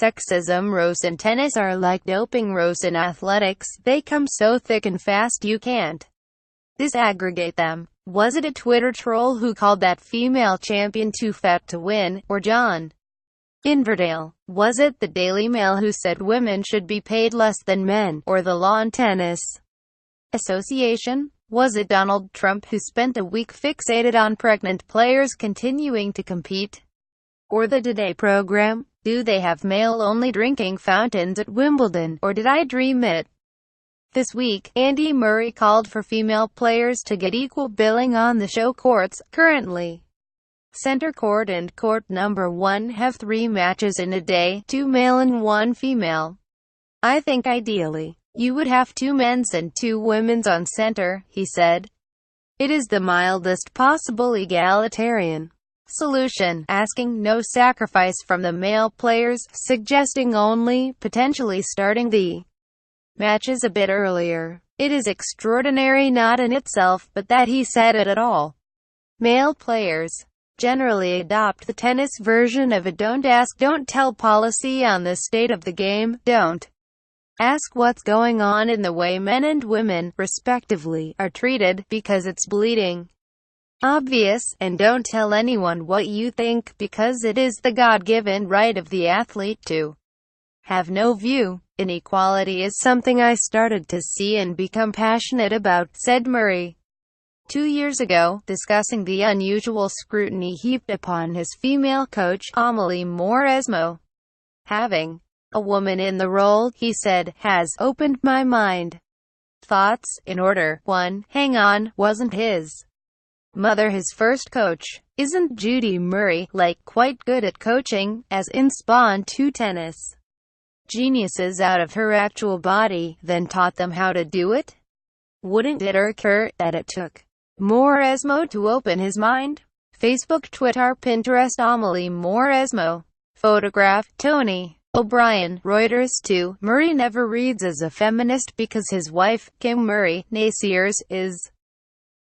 Sexism rows in tennis are like doping rows in athletics, they come so thick and fast you can't disaggregate them. Was it a Twitter troll who called that female champion too fat to win, or John Inverdale? Was it the Daily Mail who said women should be paid less than men, or the Lawn Tennis Association? Was it Donald Trump who spent a week fixated on pregnant players continuing to compete? Or the Today program? Do they have male-only drinking fountains at Wimbledon, or did I dream it? This week, Andy Murray called for female players to get equal billing on the show courts. Currently, center court and court number 1 have 3 matches in a day, 2 male and 1 female. I think ideally, you would have 2 men's and 2 women's on center, he said. It is the mildest possible egalitarian solution, asking no sacrifice from the male players, suggesting only potentially starting the matches a bit earlier. It is extraordinary not in itself, but that he said it at all. Male players generally adopt the tennis version of a don't ask, don't tell policy on the state of the game. Don't ask what's going on in the way men and women, respectively, are treated, because it's bleeding obvious, and don't tell anyone what you think, because it is the God-given right of the athlete to have no view. Inequality is something I started to see and become passionate about, said Murray 2 years ago, discussing the unusual scrutiny heaped upon his female coach, Amelie Mauresmo. Having a woman in the role, he said, has opened my mind. Thoughts, in order. 1. Hang on, wasn't his mother his first coach? Isn't Judy Murray, like, quite good at coaching, as in Spawn 2 tennis geniuses out of her actual body, then taught them how to do it? Wouldn't it occur that it took Mauresmo to open his mind? Facebook, Twitter, Pinterest. Amelie Mauresmo. Photograph, Tony O'Brien. Reuters 2. Murray never reads as a feminist because his wife, Kim Murray, naysayers, is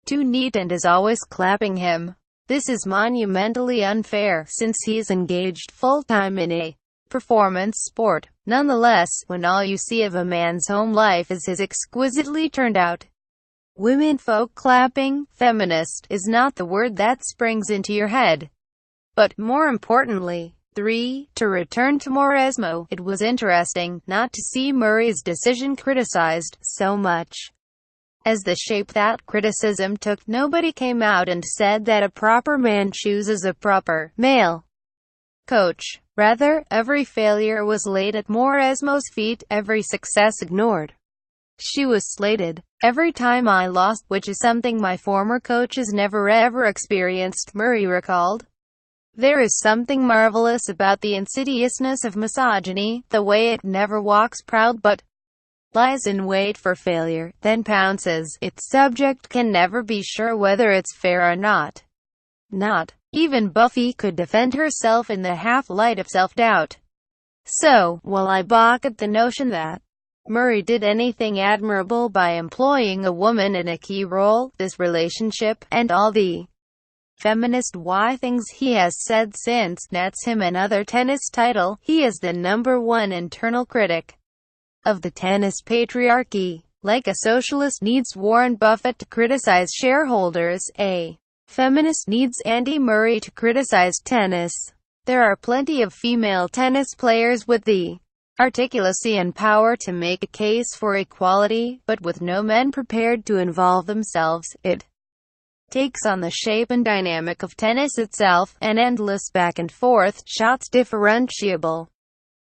too neat and is always clapping him. This is monumentally unfair, since he's engaged full-time in a performance sport. Nonetheless, when all you see of a man's home life is his exquisitely turned out womenfolk clapping, feminist is not the word that springs into your head. But, more importantly, 3. To return to Mauresmo, it was interesting not to see Murray's decision criticized so much as the shape that criticism took. Nobody came out and said that a proper man chooses a proper male coach. Rather, every failure was laid at Mauresmo's feet, every success ignored. She was slated every time I lost, which is something my former coaches never ever experienced, Murray recalled. There is something marvelous about the insidiousness of misogyny, the way it never walks proud but lies in wait for failure, then pounces. Its subject can never be sure whether it's fair or not. Not even Buffy could defend herself in the half-light of self-doubt. So, while I balk at the notion that Murray did anything admirable by employing a woman in a key role, this relationship, and all the feminist things he has said since, nets him another tennis title. He is the #1 internal critic of the tennis patriarchy. Like a socialist needs Warren Buffett to criticize shareholders, a feminist needs Andy Murray to criticize tennis. There are plenty of female tennis players with the articulacy and power to make a case for equality, but with no men prepared to involve themselves, it takes on the shape and dynamic of tennis itself, an endless back-and-forth, shots differentiable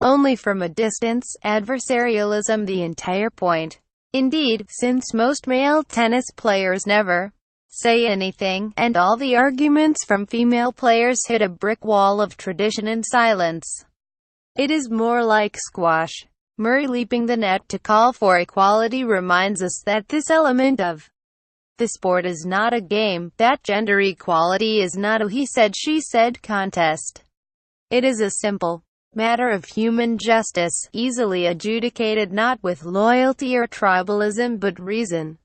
only from a distance, adversarialism the entire point. Indeed, since most male tennis players never say anything, and all the arguments from female players hit a brick wall of tradition and silence, it is more like squash. Murray leaping the net to call for equality reminds us that this element of the sport is not a game, that gender equality is not a he said she said contest. It is a simple matter of human justice, easily adjudicated not with loyalty or tribalism but reason.